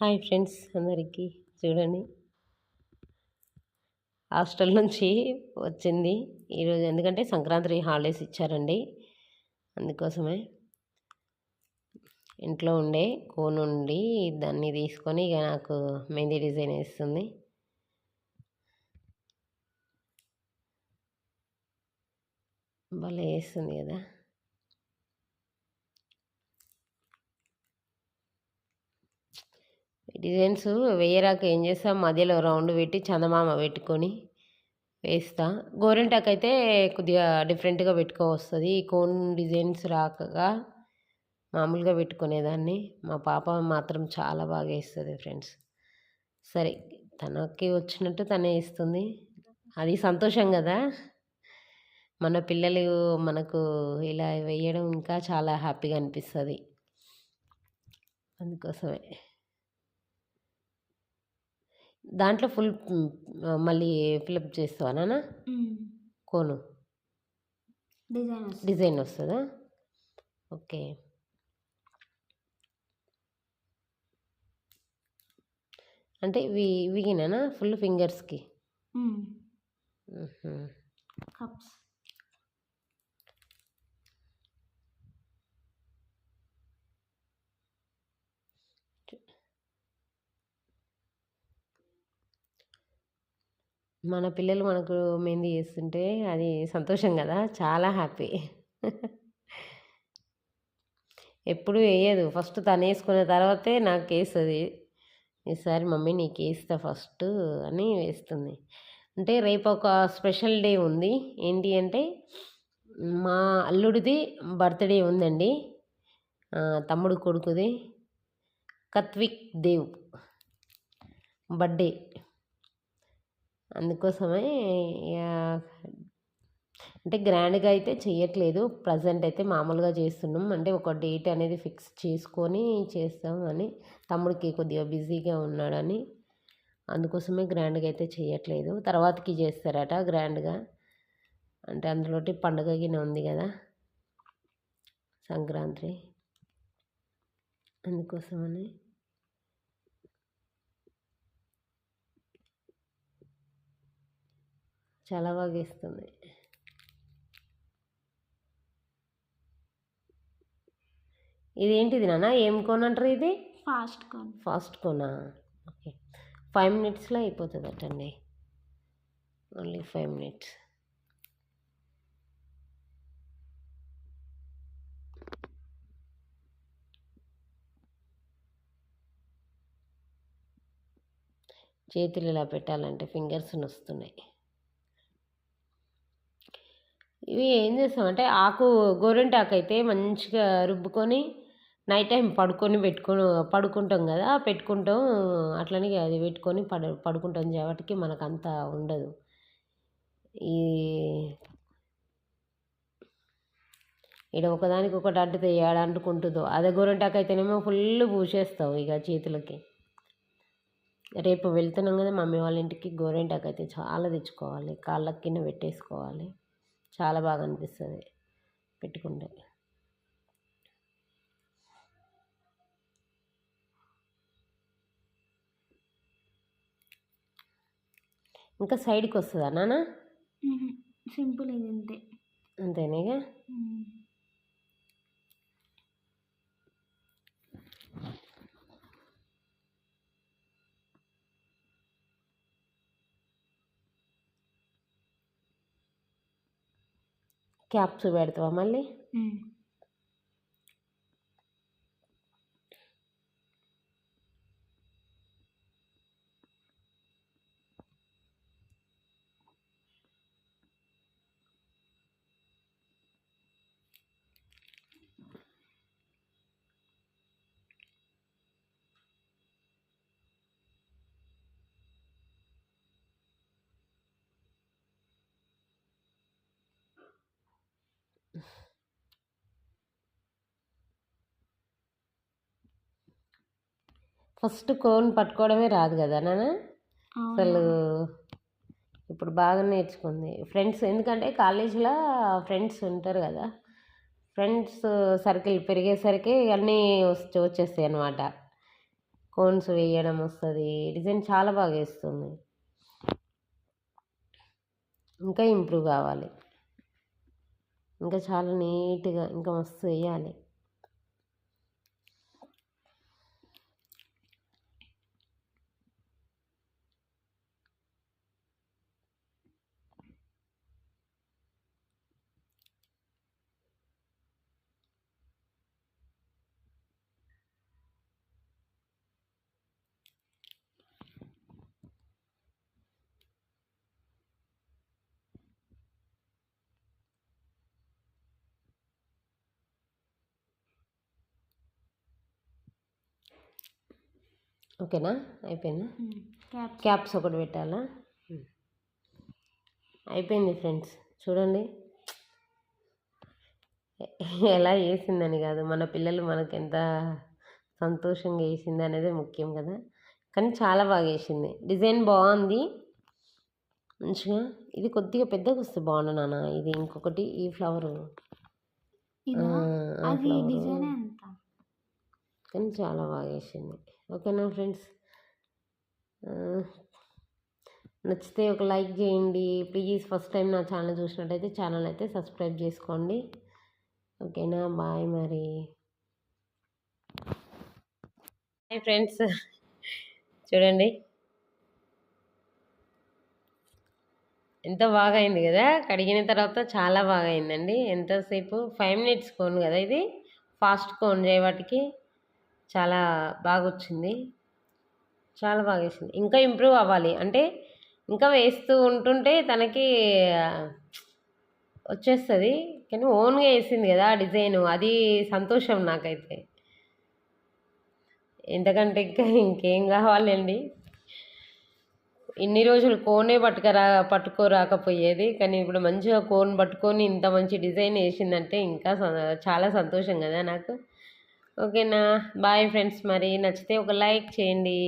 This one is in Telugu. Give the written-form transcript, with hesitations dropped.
హాయ్ ఫ్రెండ్స్ అందరికీ. చూడండి, హాస్టల్ నుంచి వచ్చింది ఈరోజు. ఎందుకంటే సంక్రాంతి హాలిడేస్ ఇచ్చారండి, అందుకోసమే ఇంట్లో ఉండే కోన్ ఉండి దాన్ని తీసుకొని ఇక నాకు మెహందీ డిజైన్ వేస్తుంది. భలే వేస్తుంది కదా. డిజైన్స్ వేయరాక ఏం చేస్తా, మధ్యలో రౌండ్ పెట్టి చందమామ పెట్టుకొని వేస్తా. గోరింటాకు అయితే కొద్దిగా డిఫరెంట్గా పెట్టుకోవస్తుంది. ఈ కోన్ డిజైన్స్ రాకగా మామూలుగా పెట్టుకునేదాన్ని. మా పాప మాత్రం చాలా బాగా వేస్తుంది ఫ్రెండ్స్. సరే, తనకి వచ్చినట్టు తనే వేస్తుంది, అది సంతోషం కదా. మన పిల్లలు మనకు ఇలా వేయడం ఇంకా చాలా హ్యాపీగా అనిపిస్తుంది. అందుకోసమే దాంట్లో ఫుల్ మళ్ళీ ఫిలప్ చేస్తావా నాన్న? కోను డిజైన్ వస్తుందా? ఓకే. అంటే ఇవిగినా ఫుల్ ఫింగర్స్కి కప్స్. మన పిల్లలు మనకు మెహందీ చేస్తుంటే అది సంతోషం కదా, చాలా హ్యాపీ. ఎప్పుడు వేయదు, ఫస్ట్ తను వేసుకున్న తర్వాతే నాకు వేస్తుంది. ఈసారి మమ్మీ నీకు వేస్తా ఫస్ట్ అని వేస్తుంది. అంటే రేపు ఒక స్పెషల్ డే ఉంది. ఏంటి అంటే మా అల్లుడిది బర్త్డే ఉందండి, తమ్ముడు కొడుకుది, కత్విక్ దేవ్ బర్త్డే. అందుకోసమే అంటే గ్రాండ్గా అయితే చేయట్లేదు, ప్రజెంట్ అయితే మామూలుగా చేస్తున్నాం. అంటే ఒక డేట్ అనేది ఫిక్స్ చేసుకొని చేస్తాం అని. తమ్ముడికి కొద్దిగా బిజీగా ఉన్నాడని, అందుకోసమే గ్రాండ్గా అయితే చేయట్లేదు. తర్వాతకి చేస్తారట గ్రాండ్గా. అంటే అందులోటి పండుగ గిన ఉంది కదా, సంక్రాంతి, అందుకోసమని. చాలా బాగా ఇస్తుంది. ఇదేంటిది నాన్న, ఏం కోన్ అంటారు ఇది? Fast cone. Fast Kona? Okay. 5 minutesలో అయిపోతుంది అటండి, ఓన్లీ 5 minutes. చేతులు ఇలా పెట్టాలంటే ఫింగర్స్ నొస్తున్నాయి. ఇవి ఏం చేస్తామంటే గోరింటాకు అయితే మంచిగా రుబ్బుకొని నైట్ టైం పడుకుంటాం కదా, పెట్టుకుంటాం. అట్లని అది పెట్టుకొని పడుకుంటాం కాబట్టి మనకు అంత ఉండదు. ఈ ఇక్కడ ఒకదానికి ఒకటి అడ్డుతో ఏడ అంటుకుంటుందో. అదే గోరింటాకు అయితేనేమో ఫుల్ పూసేస్తావు ఇక చేతులకి. రేపు వెళ్తున్నాం కదా మమ్మీ వాళ్ళ ఇంటికి, గోరింటాకు అయితే చాలా తెచ్చుకోవాలి, కాళ్ళకి కింద పెట్టేసుకోవాలి. చాలా బాగా అనిపిస్తుంది పెట్టుకుంటే. ఇంకా సైడ్కి వస్తుందా నాన్న? సింపుల్ ఇది అంతే. అంతేనేగా. క్యాప్స్ పెడతావా మళ్ళీ? ఫస్ట్ కోన్ పట్టుకోవడమే రాదు కదా నాన్న అసలు. ఇప్పుడు బాగా నేర్చుకుంది ఫ్రెండ్స్, ఎందుకంటే కాలేజీలో ఫ్రెండ్స్ ఉంటారు కదా, ఫ్రెండ్స్ సర్కిల్ పెరిగేసరికి అన్నీ వచ్చేస్తాయి అన్నమాట. కోన్స్ వేయడం వస్తుంది. డిజైన్ చాలా బాగా వేస్తుంది. ఇంకా ఇంప్రూవ్ కావాలి, ఇంకా చాలా నీట్గా ఇంకా మస్తు వేయాలి. ఓకేనా, అయిపోయిందా? క్యాప్స్ ఒకటి పెట్టాలా? అయిపోయింది ఫ్రెండ్స్, చూడండి ఎలా వేసిందని కాదు, మన పిల్లలు మనకు ఎంత సంతోషంగా వేసింది అనేది ముఖ్యం కదా. కానీ చాలా బాగా వేసింది, డిజైన్ బాగుంది మంచిగా. ఇది కొద్దిగా పెద్దగా వస్తే బాగుండు నాన్న. ఇది ఇంకొకటి ఈ ఫ్లవరు కానీ చాలా బాగా వేసింది. ఓకేనా ఫ్రెండ్స్, నచ్చితే ఒక లైక్ చేయండి ప్లీజ్. ఫస్ట్ టైం నా ఛానల్ చూసినట్టయితే ఛానల్ అయితే సబ్స్క్రైబ్ చేసుకోండి. ఓకేనా, బాయ్ మరి. హాయ్ ఫ్రెండ్స్, చూడండి ఎంత బాగా అయింది కదా. కడిగిన తర్వాత చాలా బాగా అయిందండి. ఎంతసేపు 5 minutes కోన్ కదా ఇది, ఫాస్ట్ కోన్ చేయవాటికి చాలా బాగా వచ్చింది, చాలా బాగా వేసింది. ఇంకా ఇంప్రూవ్ అవ్వాలి అంటే ఇంకా వేస్తూ ఉంటుంటే తనకి వచ్చేస్తుంది. కానీ ఓన్గా వేసింది కదా డిజైను, అది సంతోషం నాకైతే. ఎంతకంటే ఇంకా ఇంకేం కావాలండి. ఇన్ని రోజులు కోనే పట్టుకోరాకపోయేది, కానీ ఇప్పుడు మంచిగా కోన్ పట్టుకొని ఇంత మంచి డిజైన్ వేసిందంటే ఇంకా చాలా సంతోషం కదా నాకు. ఓకేనా, బాయ్ ఫ్రెండ్స్. మరి నచ్చితే ఒక లైక్ చేయండి.